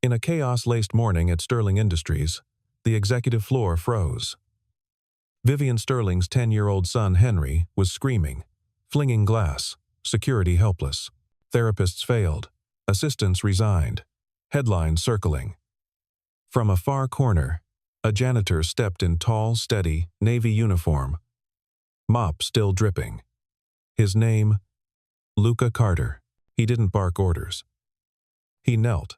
In a chaos-laced morning at Sterling Industries, the executive floor froze. Vivian Sterling's 10-year-old son, Henry, was screaming, flinging glass, security helpless. Therapists failed. Assistants resigned. Headlines circling. From a far corner, a janitor stepped in tall, steady, navy uniform, mop still dripping. His name, Luca Carter. He didn't bark orders. He knelt,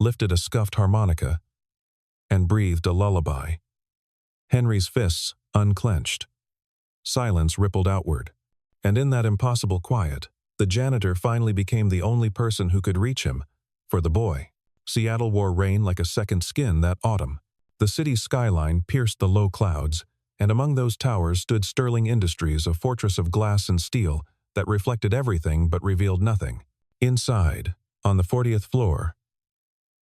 lifted a scuffed harmonica, and breathed a lullaby. Henry's fists unclenched. Silence rippled outward, and in that impossible quiet, the janitor finally became the only person who could reach him. For the boy, Seattle wore rain like a second skin that autumn. The city's skyline pierced the low clouds, and among those towers stood Sterling Industries, a fortress of glass and steel that reflected everything but revealed nothing. Inside, on the 40th floor,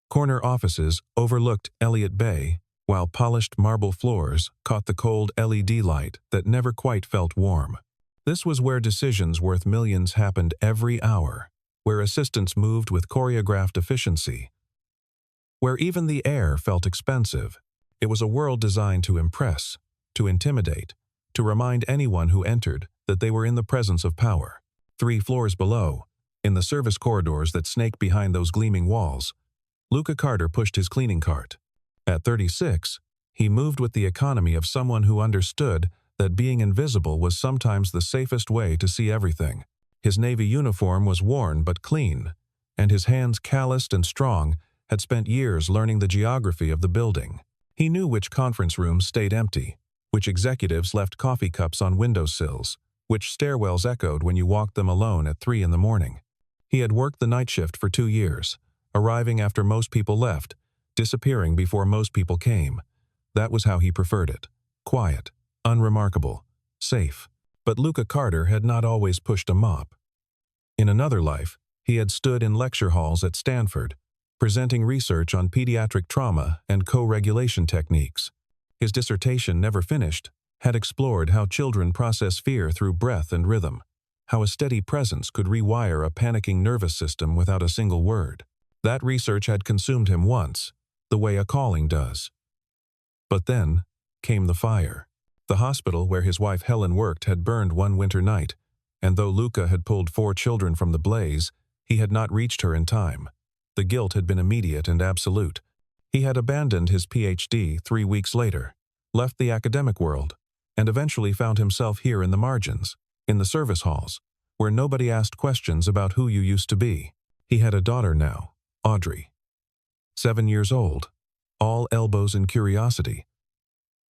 corner offices overlooked Elliott Bay, while polished marble floors caught the cold LED light that never quite felt warm. This was where decisions worth millions happened every hour, where assistants moved with choreographed efficiency, where even the air felt expensive. It was a world designed to impress, to intimidate, to remind anyone who entered that they were in the presence of power. 3 floors below, in the service corridors that snaked behind those gleaming walls, Luca Carter pushed his cleaning cart. At 36, he moved with the economy of someone who understood that being invisible was sometimes the safest way to see everything. His Navy uniform was worn but clean, and his hands, calloused and strong, had spent years learning the geography of the building. He knew which conference rooms stayed empty, which executives left coffee cups on windowsills, which stairwells echoed when you walked them alone at 3 in the morning. He had worked the night shift for 2 years, arriving after most people left, disappearing before most people came. That was how he preferred it. Quiet, unremarkable, safe. But Luca Carter had not always pushed a mop. In another life, he had stood in lecture halls at Stanford, presenting research on pediatric trauma and co-regulation techniques. His dissertation, never finished, had explored how children process fear through breath and rhythm, how a steady presence could rewire a panicking nervous system without a single word. That research had consumed him once, the way a calling does. But then came the fire. The hospital where his wife Helen worked had burned one winter night, and though Luca had pulled 4 children from the blaze, he had not reached her in time. The guilt had been immediate and absolute. He had abandoned his PhD 3 weeks later, left the academic world, and eventually found himself here in the margins, in the service halls, where nobody asked questions about who you used to be. He had a daughter now, Audrey, 7 years old, all elbows and curiosity,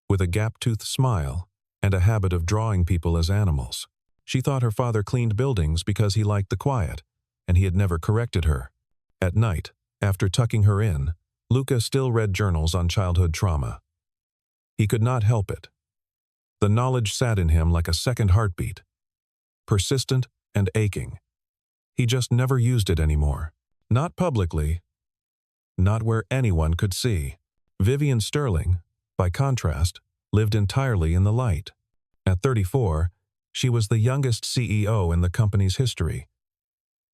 with a gap-toothed smile and a habit of drawing people as animals. She thought her father cleaned buildings because he liked the quiet, and he had never corrected her. At night, after tucking her in, Luca still read journals on childhood trauma. He could not help it. The knowledge sat in him like a second heartbeat, persistent and aching. He just never used it anymore. Not publicly, not where anyone could see. Vivian Sterling, by contrast, lived entirely in the light. At 34, she was the youngest CEO in the company's history.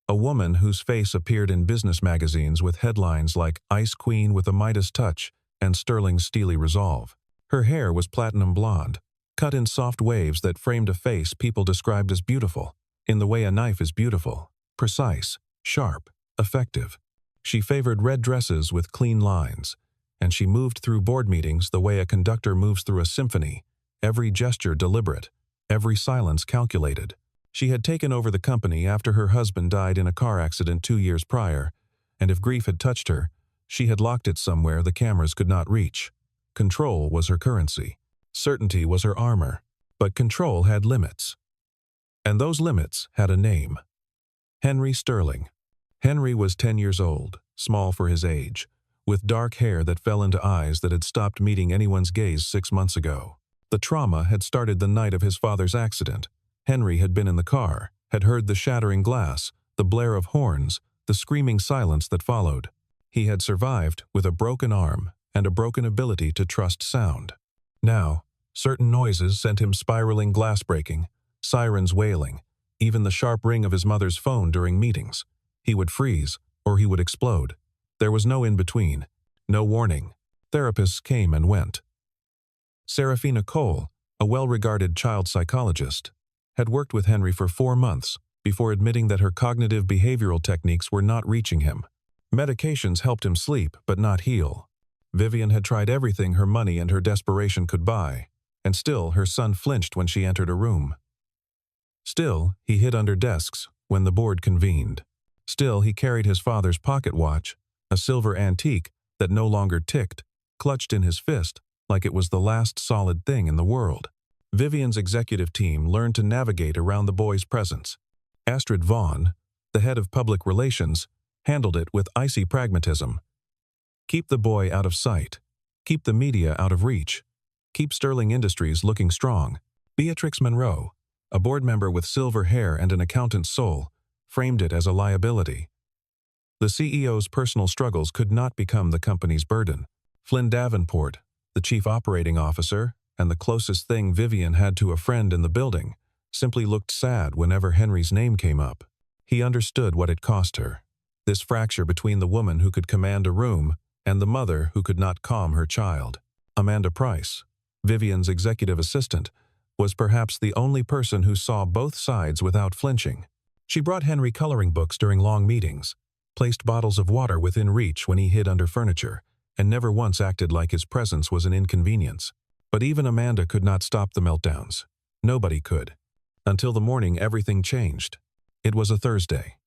A woman whose face appeared in business magazines with headlines like Ice Queen with a Midas Touch and Sterling's Steely Resolve. Her hair was platinum blonde, cut in soft waves that framed a face people described as beautiful, in the way a knife is beautiful, precise, sharp, effective. She favored red dresses with clean lines, and she moved through board meetings the way a conductor moves through a symphony, every gesture deliberate, every silence calculated. She had taken over the company after her husband died in a car accident 2 years prior, and if grief had touched her, she had locked it somewhere the cameras could not reach. Control was her currency. Certainty was her armor. But control had limits. And those limits had a name. Henry Sterling. Henry was 10 years old, small for his age, with dark hair that fell into eyes that had stopped meeting anyone's gaze 6 months ago. The trauma had started the night of his father's accident. Henry had been in the car, had heard the shattering glass, the blare of horns, the screaming silence that followed. He had survived with a broken arm and a broken ability to trust sound. Now, certain noises sent him spiraling, glass breaking, sirens wailing, even the sharp ring of his mother's phone during meetings. He would freeze, or he would explode. There was no in-between, no warning. Therapists came and went. Serafina Cole, a well-regarded child psychologist, had worked with Henry for 4 months before admitting that her cognitive behavioral techniques were not reaching him. Medications helped him sleep, but not heal. Vivian had tried everything her money and her desperation could buy, and still her son flinched when she entered a room. Still, he hid under desks when the board convened. Still, he carried his father's pocket watch, a silver antique that no longer ticked, clutched in his fist like it was the last solid thing in the world. Vivian's executive team learned to navigate around the boy's presence. Astrid Vaughn, the head of public relations, handled it with icy pragmatism. Keep the boy out of sight. Keep the media out of reach. Keep Sterling Industries looking strong. Beatrix Monroe, a board member with silver hair and an accountant's soul, framed it as a liability. The CEO's personal struggles could not become the company's burden. Flynn Davenport, the chief operating officer, and the closest thing Vivian had to a friend in the building, simply looked sad whenever Henry's name came up. He understood what it cost her. This fracture between the woman who could command a room and the mother who could not calm her child. Amanda Price, Vivian's executive assistant, was perhaps the only person who saw both sides without flinching. She brought Henry coloring books during long meetings, placed bottles of water within reach when he hid under furniture, and never once acted like his presence was an inconvenience. But even Amanda could not stop the meltdowns. Nobody could. Until the morning everything changed. It was a Thursday.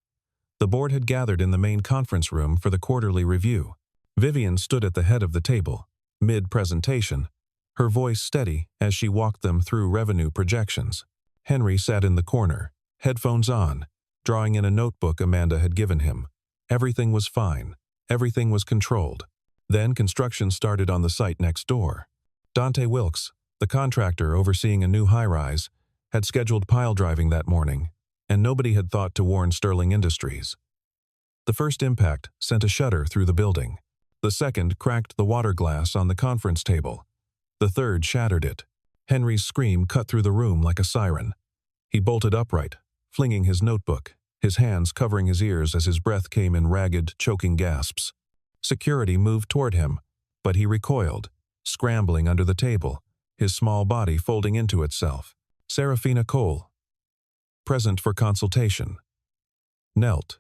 The board had gathered in the main conference room for the quarterly review. Vivian stood at the head of the table, mid-presentation, her voice steady as she walked them through revenue projections. Henry sat in the corner, headphones on, drawing in a notebook Amanda had given him. Everything was fine. Everything was controlled. Then construction started on the site next door. Dante Wilkes, the contractor overseeing a new high-rise, had scheduled pile driving that morning, and nobody had thought to warn Sterling Industries. The first impact sent a shudder through the building. The second cracked the water glass on the conference table. The third shattered it. Henry's scream cut through the room like a siren. He bolted upright, flinging his notebook, his hands covering his ears as his breath came in ragged, choking gasps. Security moved toward him, but he recoiled, scrambling under the table, his small body folding into itself. Serafina Cole, present for consultation, knelt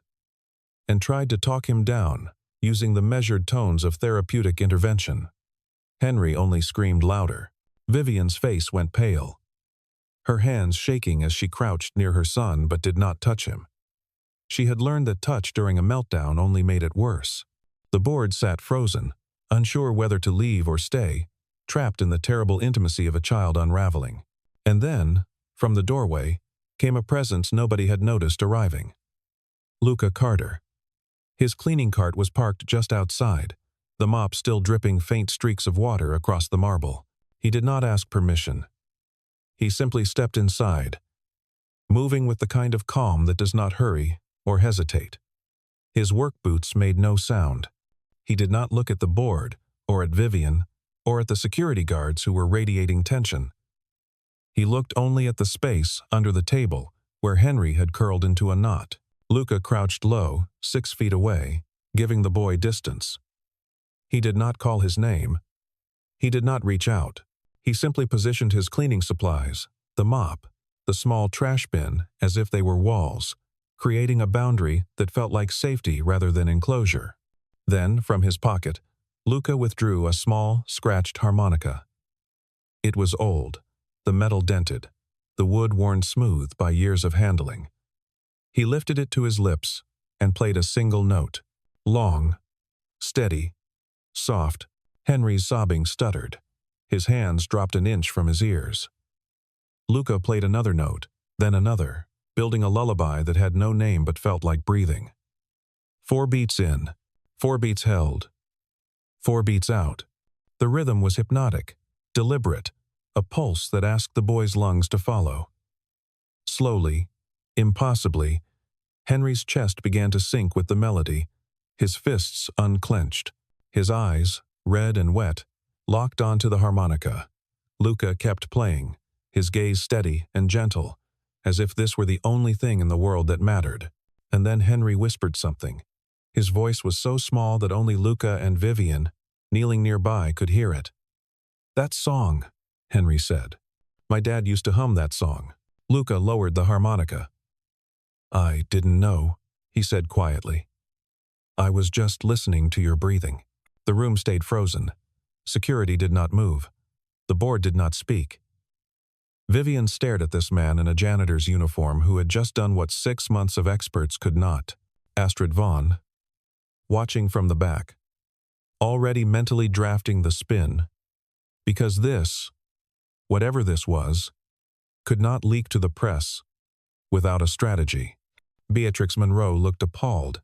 and tried to talk him down, using the measured tones of therapeutic intervention. Henry only screamed louder. Vivian's face went pale, her hands shaking as she crouched near her son but did not touch him. She had learned that touch during a meltdown only made it worse. The board sat frozen, unsure whether to leave or stay, trapped in the terrible intimacy of a child unraveling. And then, from the doorway, came a presence nobody had noticed arriving. Luca Carter. His cleaning cart was parked just outside, the mop still dripping faint streaks of water across the marble. He did not ask permission. He simply stepped inside, moving with the kind of calm that does not hurry or hesitate. His work boots made no sound. He did not look at the board, or at Vivian, or at the security guards who were radiating tension. He looked only at the space under the table where Henry had curled into a knot. Luca crouched low, 6 feet away, giving the boy distance. He did not call his name. He did not reach out. He simply positioned his cleaning supplies, the mop, the small trash bin, as if they were walls, creating a boundary that felt like safety rather than enclosure. Then, from his pocket, Luca withdrew a small, scratched harmonica. It was old, the metal dented, the wood worn smooth by years of handling. He lifted it to his lips and played a single note. Long, steady, soft. Henry's sobbing stuttered. His hands dropped an inch from his ears. Luca played another note, then another, building a lullaby that had no name but felt like breathing. 4 beats in, 4 beats held, 4 beats out. The rhythm was hypnotic, deliberate, a pulse that asked the boy's lungs to follow. Slowly, impossibly, Henry's chest began to sink with the melody, his fists unclenched, his eyes, red and wet, locked onto the harmonica. Luca kept playing, his gaze steady and gentle, as if this were the only thing in the world that mattered. And then Henry whispered something. His voice was so small that only Luca and Vivian, kneeling nearby, could hear it. "That song," Henry said. "My dad used to hum that song." Luca lowered the harmonica. "I didn't know," he said quietly. "I was just listening to your breathing." The room stayed frozen. Security did not move. The board did not speak. Vivian stared at this man in a janitor's uniform who had just done what 6 months of experts could not. Astrid Vaughn, watching from the back, already mentally drafting the spin, because this, whatever this was, could not leak to the press without a strategy. Beatrix Monroe looked appalled.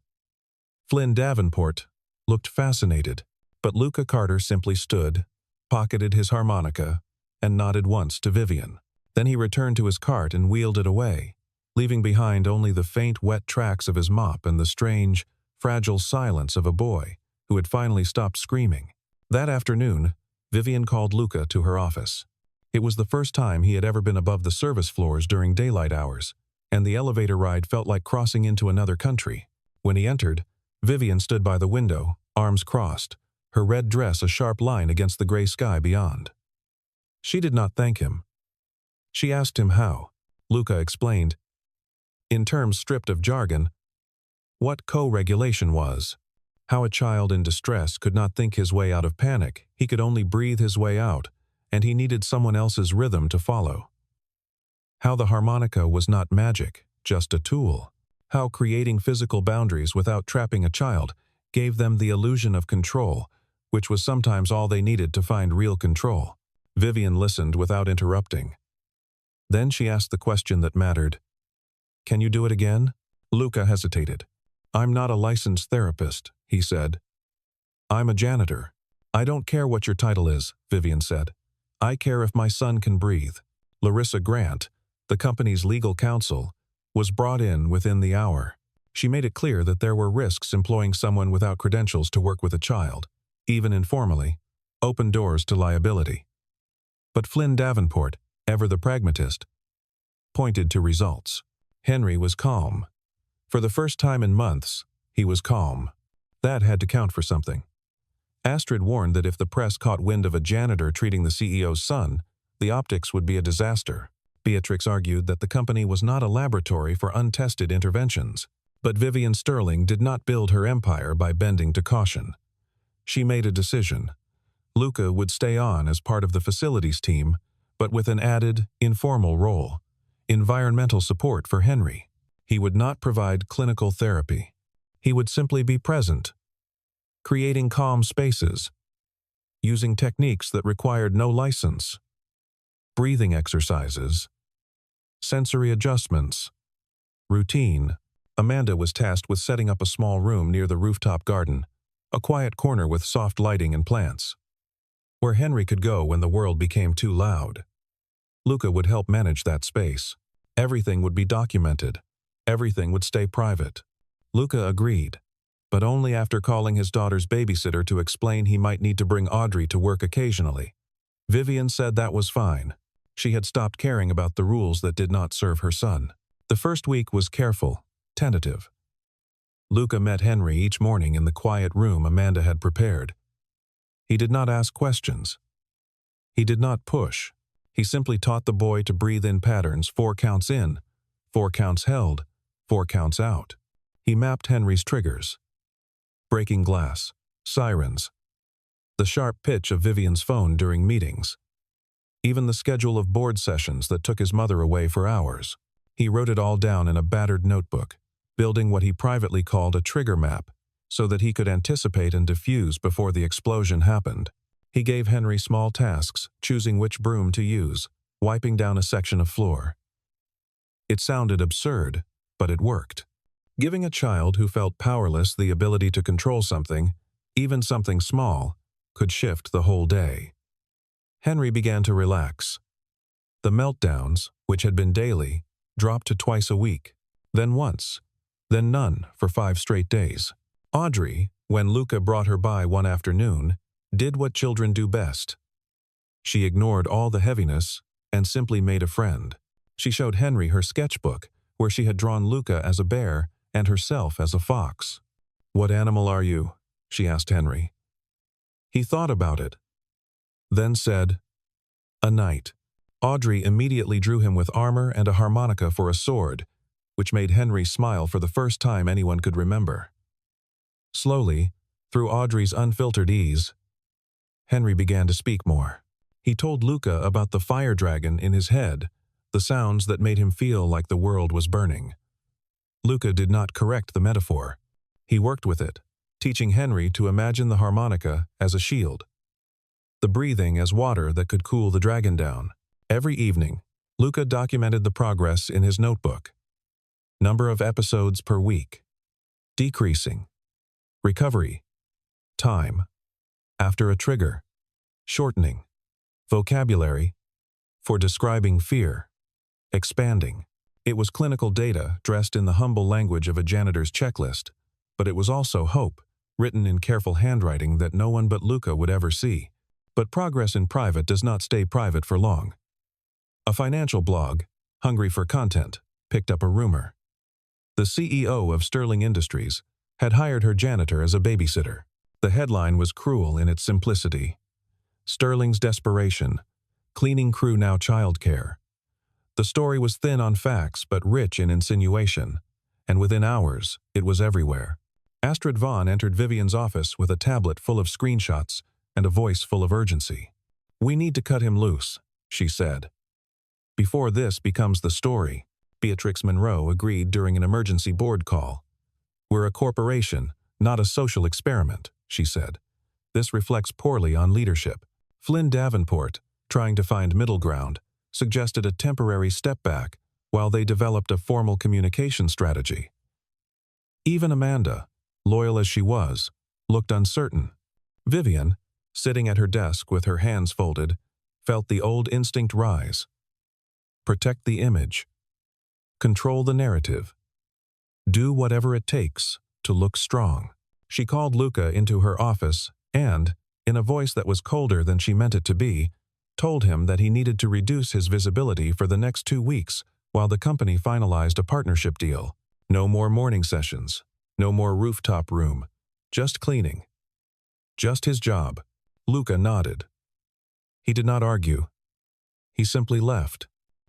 Flynn Davenport looked fascinated, but Luca Carter simply stood, pocketed his harmonica, and nodded once to Vivian. Then he returned to his cart and wheeled it away, leaving behind only the faint, wet tracks of his mop and the strange, fragile silence of a boy who had finally stopped screaming. That afternoon, Vivian called Luca to her office. It was the first time he had ever been above the service floors during daylight hours, and the elevator ride felt like crossing into another country. When he entered, Vivian stood by the window, arms crossed, her red dress a sharp line against the gray sky beyond. She did not thank him. She asked him how. Luca explained, in terms stripped of jargon, what co-regulation was. How a child in distress could not think his way out of panic, he could only breathe his way out, and he needed someone else's rhythm to follow. How the harmonica was not magic, just a tool. How creating physical boundaries without trapping a child gave them the illusion of control, which was sometimes all they needed to find real control. Vivian listened without interrupting. Then she asked the question that mattered. "Can you do it again?" Luca hesitated. "I'm not a licensed therapist," he said. "I'm a janitor." "I don't care what your title is," Vivian said. "I care if my son can breathe." Larissa Grant, the company's legal counsel, was brought in within the hour. She made it clear that there were risks employing someone without credentials to work with a child, even informally, open doors to liability. But Flynn Davenport, ever the pragmatist, pointed to results. Henry was calm. For the first time in months, he was calm. That had to count for something. Astrid warned that if the press caught wind of a janitor treating the CEO's son, the optics would be a disaster. Beatrix argued that the company was not a laboratory for untested interventions. But Vivian Sterling did not build her empire by bending to caution. She made a decision. Luca would stay on as part of the facilities team, but with an added, informal role: environmental support for Henry. He would not provide clinical therapy. He would simply be present, creating calm spaces, using techniques that required no license, breathing exercises, sensory adjustments, routine. Amanda was tasked with setting up a small room near the rooftop garden, a quiet corner with soft lighting and plants, where Henry could go when the world became too loud. Luca would help manage that space. Everything would be documented. Everything would stay private. Luca agreed, but only after calling his daughter's babysitter to explain he might need to bring Audrey to work occasionally. Vivian said that was fine. She had stopped caring about the rules that did not serve her son. The first week was careful, tentative. Luca met Henry each morning in the quiet room Amanda had prepared. He did not ask questions. He did not push. He simply taught the boy to breathe in patterns: 4 counts in, 4 counts held, 4 counts out. He mapped Henry's triggers: breaking glass, sirens, the sharp pitch of Vivian's phone during meetings, even the schedule of board sessions that took his mother away for hours. He wrote it all down in a battered notebook, building what he privately called a trigger map, so that he could anticipate and diffuse before the explosion happened. He gave Henry small tasks, choosing which broom to use, wiping down a section of floor. It sounded absurd, but it worked. Giving a child who felt powerless the ability to control something, even something small, could shift the whole day. Henry began to relax. The meltdowns, which had been daily, dropped to twice a week, then once, then none for 5 straight days. Audrey, when Luca brought her by one afternoon, did what children do best. She ignored all the heaviness and simply made a friend. She showed Henry her sketchbook, where she had drawn Luca as a bear and herself as a fox. "What animal are you?" she asked Henry. He thought about it, then said, "A knight." Audrey immediately drew him with armor and a harmonica for a sword, which made Henry smile for the first time anyone could remember. Slowly, through Audrey's unfiltered ease, Henry began to speak more. He told Luca about the fire dragon in his head, the sounds that made him feel like the world was burning. Luca did not correct the metaphor. He worked with it, teaching Henry to imagine the harmonica as a shield, the breathing as water that could cool the dragon down. Every evening, Luca documented the progress in his notebook. Number of episodes per week. Decreasing. Recovery. Time. After a trigger. Shortening. Vocabulary. For describing fear. Expanding. It was clinical data dressed in the humble language of a janitor's checklist, but it was also hope, written in careful handwriting that no one but Luca would ever see. But progress in private does not stay private for long. A financial blog, hungry for content, picked up a rumor. The CEO of Sterling Industries had hired her janitor as a babysitter. The headline was cruel in its simplicity. Sterling's desperation, cleaning crew now childcare. The story was thin on facts but rich in insinuation, and within hours, it was everywhere. Astrid Vaughn entered Vivian's office with a tablet full of screenshots and a voice full of urgency. "We need to cut him loose," she said. "Before this becomes the story," Beatrix Monroe agreed during an emergency board call. "We're a corporation, not a social experiment," she said. "This reflects poorly on leadership." Flynn Davenport, trying to find middle ground, suggested a temporary step back while they developed a formal communication strategy. Even Amanda, loyal as she was, looked uncertain. Vivian, sitting at her desk with her hands folded, felt the old instinct rise. Protect the image. Control the narrative. Do whatever it takes to look strong. She called Luca into her office and, in a voice that was colder than she meant it to be, told him that he needed to reduce his visibility for the next 2 weeks while the company finalized a partnership deal. No more morning sessions. No more rooftop room. Just cleaning. Just his job. Luca nodded. He did not argue. He simply left.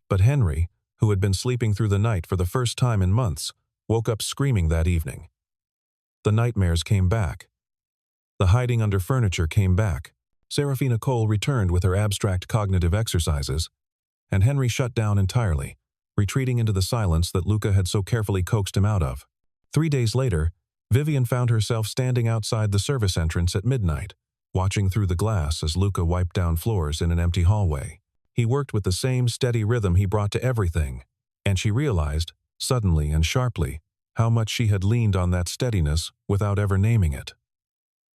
But Henry, who had been sleeping through the night for the first time in months, woke up screaming that evening. The nightmares came back. The hiding under furniture came back. Serafina Cole returned with her abstract cognitive exercises, and Henry shut down entirely, retreating into the silence that Luca had so carefully coaxed him out of. 3 days later, Vivian found herself standing outside the service entrance at midnight, watching through the glass as Luca wiped down floors in an empty hallway. He worked with the same steady rhythm he brought to everything, and she realized, suddenly and sharply, how much she had leaned on that steadiness without ever naming it.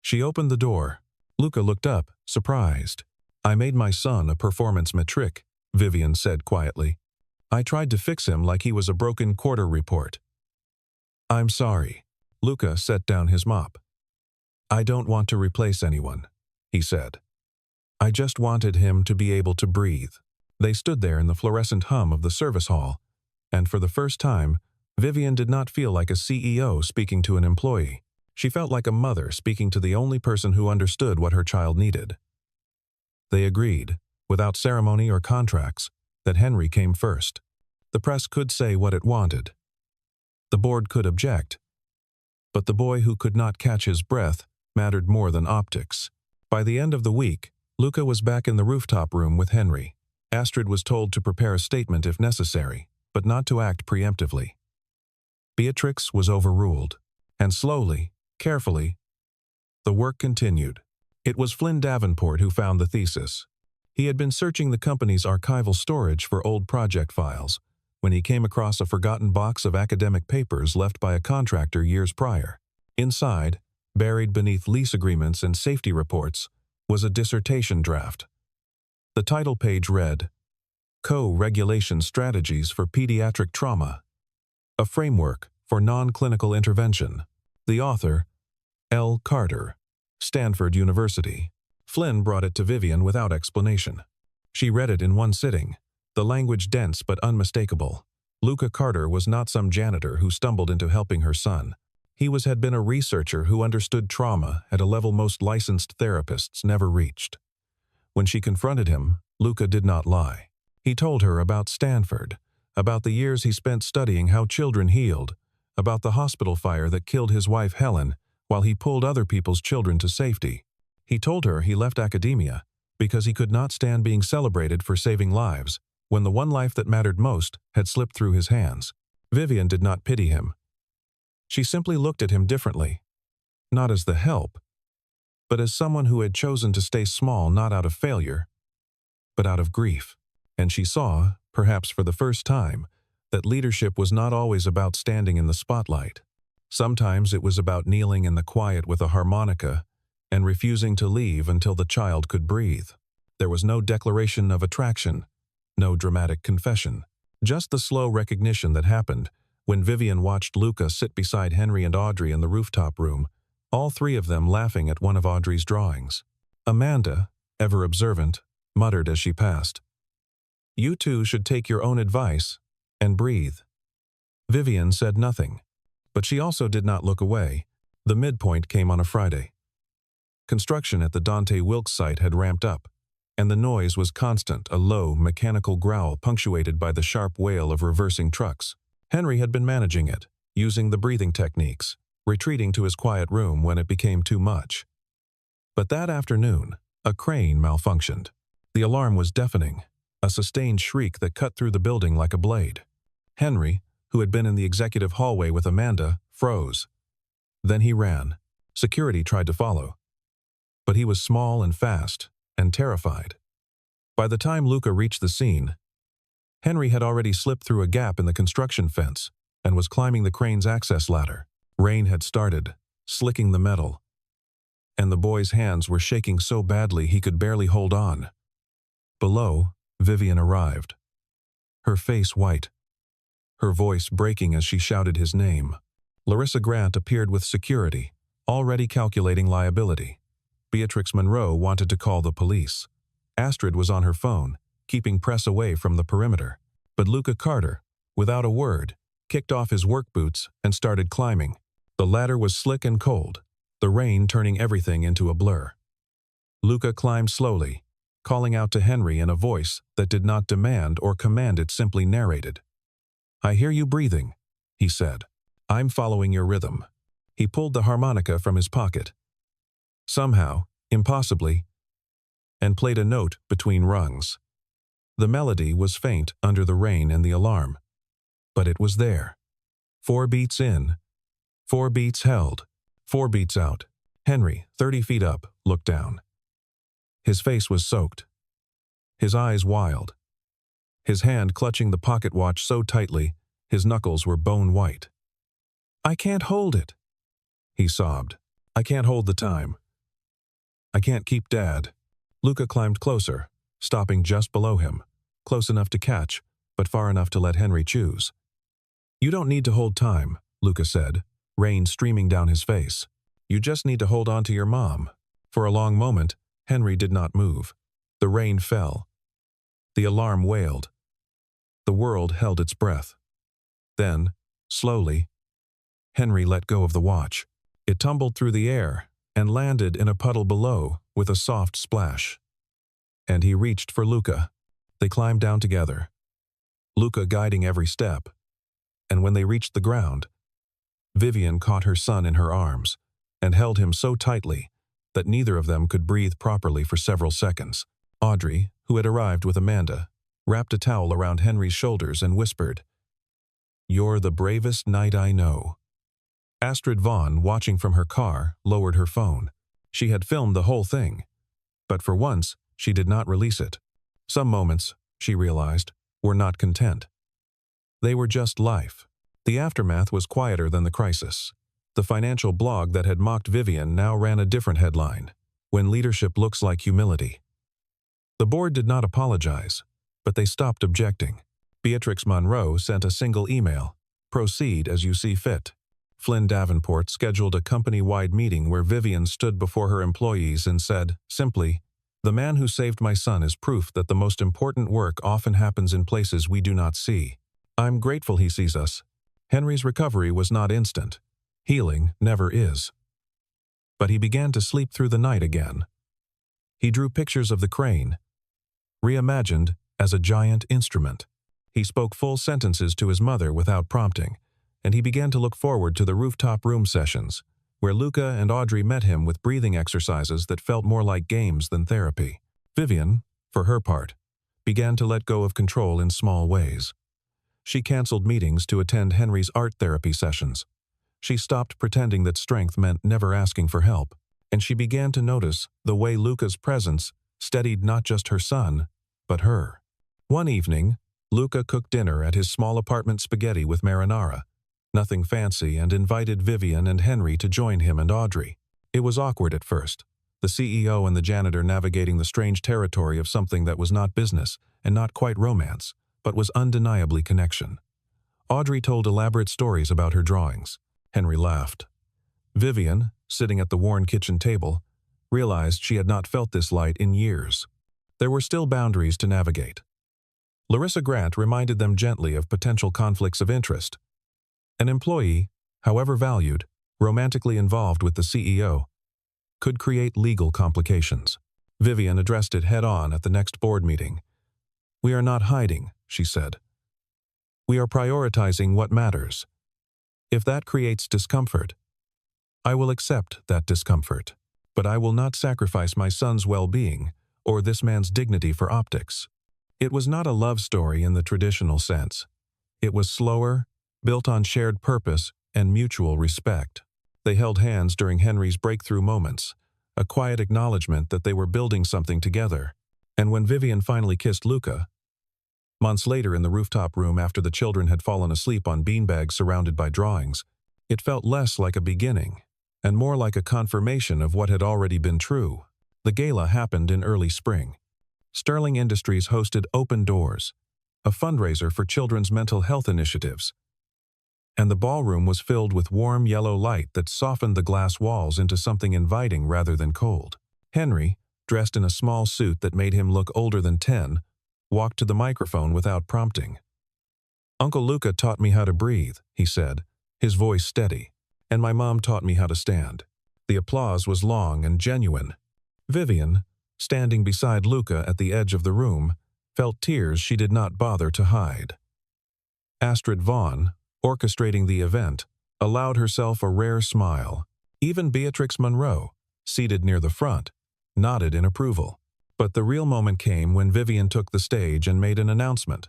She opened the door. Luca looked up, surprised. "I made my son a performance metric," Vivian said quietly. "I tried to fix him like he was a broken quarter report." "I'm sorry." Luca set down his mop. "I don't want to replace anyone," he said. "I just wanted him to be able to breathe." They stood there in the fluorescent hum of the service hall, and for the first time, Vivian did not feel like a CEO speaking to an employee. She felt like a mother speaking to the only person who understood what her child needed. They agreed, without ceremony or contracts, that Henry came first. The press could say what it wanted. The board could object. But the boy who could not catch his breath mattered more than optics. By the end of the week, Luca was back in the rooftop room with Henry. Astrid was told to prepare a statement if necessary, but not to act preemptively. Beatrix was overruled, and slowly, carefully, the work continued. It was Flynn Davenport who found the thesis. He had been searching the company's archival storage for old project files when he came across a forgotten box of academic papers left by a contractor years prior. Inside, buried beneath lease agreements and safety reports, was a dissertation draft. The title page read, "Co-Regulation Strategies for Pediatric Trauma, a Framework for Non-Clinical Intervention." The author, L. Carter, Stanford University. Flynn brought it to Vivian without explanation. She read it in one sitting, the language dense but unmistakable. Luca Carter was not some janitor who stumbled into helping her son. Had been a researcher who understood trauma at a level most licensed therapists never reached. When she confronted him, Luca did not lie. He told her about Stanford, about the years he spent studying how children healed, about the hospital fire that killed his wife Helen while he pulled other people's children to safety. He told her he left academia because he could not stand being celebrated for saving lives when the one life that mattered most had slipped through his hands. Vivian did not pity him. She simply looked at him differently, not as the help, but as someone who had chosen to stay small not out of failure, but out of grief. And she saw, perhaps for the first time, that leadership was not always about standing in the spotlight. Sometimes it was about kneeling in the quiet with a harmonica and refusing to leave until the child could breathe. There was no declaration of attraction, no dramatic confession, just the slow recognition that happened when Vivian watched Luca sit beside Henry and Audrey in the rooftop room, all three of them laughing at one of Audrey's drawings. Amanda, ever observant, muttered as she passed, "You two should take your own advice and breathe." Vivian said nothing, but she also did not look away. The midpoint came on a Friday. Construction at the Dante Wilkes site had ramped up, and the noise was constant, a low, mechanical growl punctuated by the sharp wail of reversing trucks. Henry had been managing it, using the breathing techniques, retreating to his quiet room when it became too much. But that afternoon, a crane malfunctioned. The alarm was deafening, a sustained shriek that cut through the building like a blade. Henry, who had been in the executive hallway with Amanda, froze. Then he ran. Security tried to follow. But he was small and fast, and terrified. By the time Luca reached the scene, Henry had already slipped through a gap in the construction fence and was climbing the crane's access ladder. Rain had started, slicking the metal, and the boy's hands were shaking so badly he could barely hold on. Below, Vivian arrived, her face white, her voice breaking as she shouted his name. Larissa Grant appeared with security, already calculating liability. Beatrix Monroe wanted to call the police. Astrid was on her phone, keeping press away from the perimeter. But Luca Carter, without a word, kicked off his work boots and started climbing. The ladder was slick and cold, the rain turning everything into a blur. Luca climbed slowly, calling out to Henry in a voice that did not demand or command, it simply narrated. "I hear you breathing," he said. "I'm following your rhythm." He pulled the harmonica from his pocket. Somehow, impossibly, and played a note between rungs. The melody was faint under the rain and the alarm, but it was there. 4 beats in, 4 beats held, 4 beats out. Henry, 30 feet up, looked down. His face was soaked, his eyes wild, his hand clutching the pocket watch so tightly his knuckles were bone white. "I can't hold it," he sobbed. "I can't hold the time. I can't keep Dad." Luca climbed closer, stopping just below him, close enough to catch, but far enough to let Henry choose. "You don't need to hold time," Luca said, rain streaming down his face. "You just need to hold on to your mom." For a long moment, Henry did not move. The rain fell. The alarm wailed. The world held its breath. Then, slowly, Henry let go of the watch. It tumbled through the air and landed in a puddle below with a soft splash. And he reached for Luca. They climbed down together, Luca guiding every step. And when they reached the ground, Vivian caught her son in her arms and held him so tightly that neither of them could breathe properly for several seconds. Audrey, who had arrived with Amanda, wrapped a towel around Henry's shoulders and whispered, "You're the bravest knight I know." Astrid Vaughn, watching from her car, lowered her phone. She had filmed the whole thing, but for once, she did not release it. Some moments, she realized, were not content. They were just life. The aftermath was quieter than the crisis. The financial blog that had mocked Vivian now ran a different headline: "When Leadership Looks Like Humility." The board did not apologize, but they stopped objecting. Beatrix Monroe sent a single email: "Proceed as you see fit." Flynn Davenport scheduled a company-wide meeting where Vivian stood before her employees and said, simply, "The man who saved my son is proof that the most important work often happens in places we do not see. I'm grateful he sees us." Henry's recovery was not instant. Healing never is. But he began to sleep through the night again. He drew pictures of the crane, reimagined as a giant instrument. He spoke full sentences to his mother without prompting, and he began to look forward to the rooftop room sessions, where Luca and Audrey met him with breathing exercises that felt more like games than therapy. Vivian, for her part, began to let go of control in small ways. She canceled meetings to attend Henry's art therapy sessions. She stopped pretending that strength meant never asking for help, and she began to notice the way Luca's presence steadied not just her son, but her. One evening, Luca cooked dinner at his small apartment spaghetti with marinara, nothing fancy, and invited Vivian and Henry to join him and Audrey. It was awkward at first, the CEO and the janitor navigating the strange territory of something that was not business and not quite romance, but was undeniably connection. Audrey told elaborate stories about her drawings. Henry laughed. Vivian, sitting at the worn kitchen table, realized she had not felt this light in years. There were still boundaries to navigate. Larissa Grant reminded them gently of potential conflicts of interest. An employee, however valued, romantically involved with the CEO, could create legal complications. Vivian addressed it head-on at the next board meeting. "We are not hiding," she said. "We are prioritizing what matters. If that creates discomfort, I will accept that discomfort, but I will not sacrifice my son's well-being or this man's dignity for optics." It was not a love story in the traditional sense. It was slower, built on shared purpose and mutual respect. They held hands during Henry's breakthrough moments, a quiet acknowledgement that they were building something together. And when Vivian finally kissed Luca, months later in the rooftop room after the children had fallen asleep on beanbags surrounded by drawings, it felt less like a beginning and more like a confirmation of what had already been true. The gala happened in early spring. Sterling Industries hosted Open Doors, a fundraiser for children's mental health initiatives, and the ballroom was filled with warm yellow light that softened the glass walls into something inviting rather than cold. Henry, dressed in a small suit that made him look older than 10, walked to the microphone without prompting. "Uncle Luca taught me how to breathe," he said, his voice steady, "and my mom taught me how to stand." The applause was long and genuine. Vivian, standing beside Luca at the edge of the room, felt tears she did not bother to hide. Astrid Vaughn, orchestrating the event, allowed herself a rare smile. Even Beatrix Monroe, seated near the front, nodded in approval. But the real moment came when Vivian took the stage and made an announcement.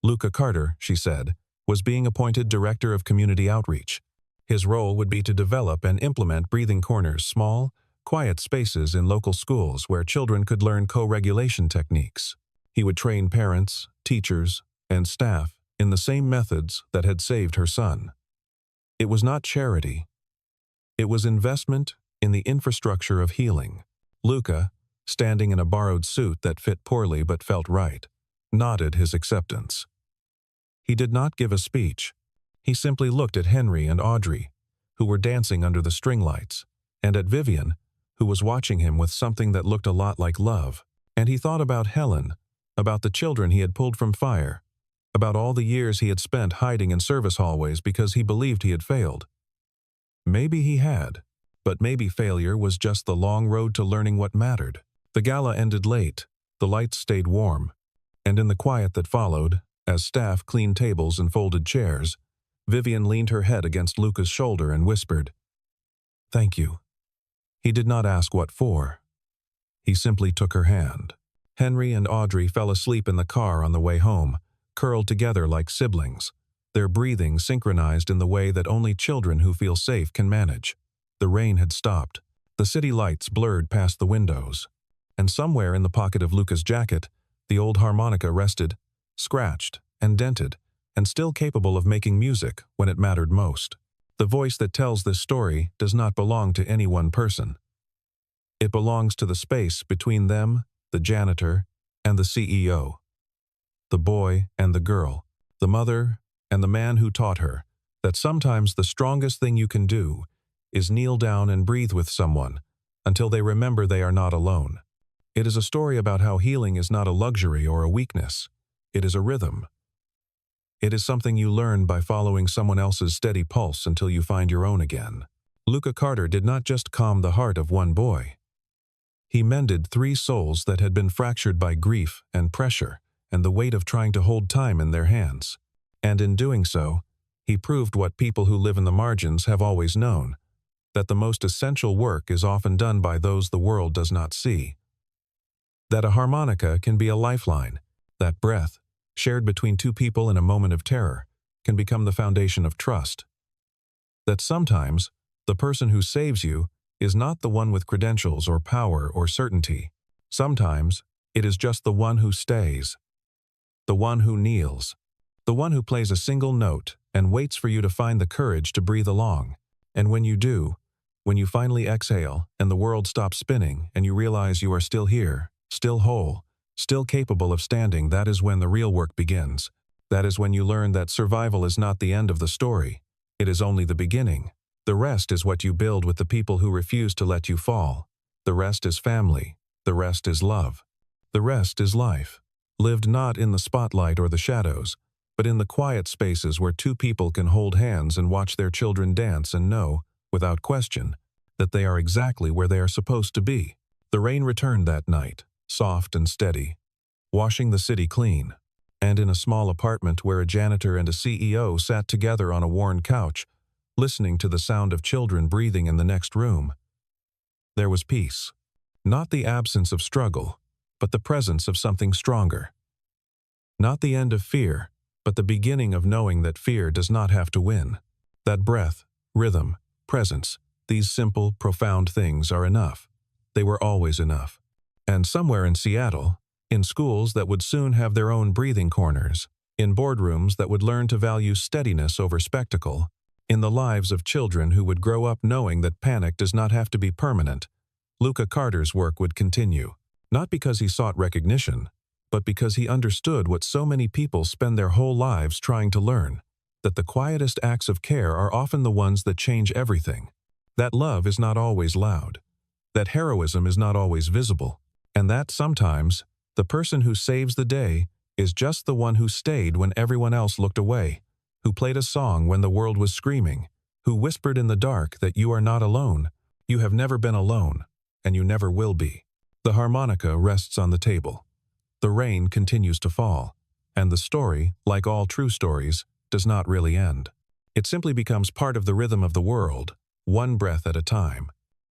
Luca Carter, she said, was being appointed Director of Community Outreach. His role would be to develop and implement breathing corners, small, quiet spaces in local schools where children could learn co-regulation techniques. He would train parents, teachers, and staff in the same methods that had saved her son. It was not charity. It was investment in the infrastructure of healing. Luca, standing in a borrowed suit that fit poorly but felt right, nodded his acceptance. He did not give a speech. He simply looked at Henry and Audrey, who were dancing under the string lights, and at Vivian, who was watching him with something that looked a lot like love. And he thought about Helen, about the children he had pulled from fire, about all the years he had spent hiding in service hallways because he believed he had failed. Maybe he had, but maybe failure was just the long road to learning what mattered. The gala ended late, the lights stayed warm, and in the quiet that followed, as staff cleaned tables and folded chairs, Vivian leaned her head against Luca's shoulder and whispered, "Thank you." He did not ask what for. He simply took her hand. Henry and Audrey fell asleep in the car on the way home, curled together like siblings, their breathing synchronized in the way that only children who feel safe can manage. The rain had stopped. The city lights blurred past the windows. And somewhere in the pocket of Luca's jacket, the old harmonica rested, scratched and dented, and still capable of making music when it mattered most. The voice that tells this story does not belong to any one person. It belongs to the space between them, the janitor, and the CEO. The boy and the girl, the mother and the man who taught her that sometimes the strongest thing you can do is kneel down and breathe with someone until they remember they are not alone. It is a story about how healing is not a luxury or a weakness. It is a rhythm. It is something you learn by following someone else's steady pulse until you find your own again. Luca Carter did not just calm the heart of one boy. He mended 3 souls that had been fractured by grief and pressure and the weight of trying to hold time in their hands. And in doing so, he proved what people who live in the margins have always known, that the most essential work is often done by those the world does not see. That a harmonica can be a lifeline, that breath, shared between 2 people in a moment of terror, can become the foundation of trust. That sometimes, the person who saves you is not the one with credentials or power or certainty. Sometimes, it is just the one who stays, the one who kneels, the one who plays a single note and waits for you to find the courage to breathe along. And when you do, when you finally exhale and the world stops spinning and you realize you are still here, still whole, still capable of standing, that is when the real work begins. That is when you learn that survival is not the end of the story. It is only the beginning. The rest is what you build with the people who refuse to let you fall. The rest is family. The rest is love. The rest is life, lived not in the spotlight or the shadows, but in the quiet spaces where 2 people can hold hands and watch their children dance and know, without question, that they are exactly where they are supposed to be. The rain returned that night, soft and steady, washing the city clean. And in a small apartment where a janitor and a CEO sat together on a worn couch, listening to the sound of children breathing in the next room, there was peace. Not the absence of struggle, but the presence of something stronger. Not the end of fear, but the beginning of knowing that fear does not have to win. That breath, rhythm, presence, these simple, profound things are enough. They were always enough. And somewhere in Seattle, in schools that would soon have their own breathing corners, in boardrooms that would learn to value steadiness over spectacle, in the lives of children who would grow up knowing that panic does not have to be permanent, Luca Carter's work would continue. Not because he sought recognition, but because he understood what so many people spend their whole lives trying to learn, that the quietest acts of care are often the ones that change everything. That love is not always loud. That heroism is not always visible. And that sometimes, the person who saves the day is just the one who stayed when everyone else looked away, who played a song when the world was screaming, who whispered in the dark that you are not alone, you have never been alone, and you never will be. The harmonica rests on the table. The rain continues to fall, and the story, like all true stories, does not really end. It simply becomes part of the rhythm of the world, one breath at a time.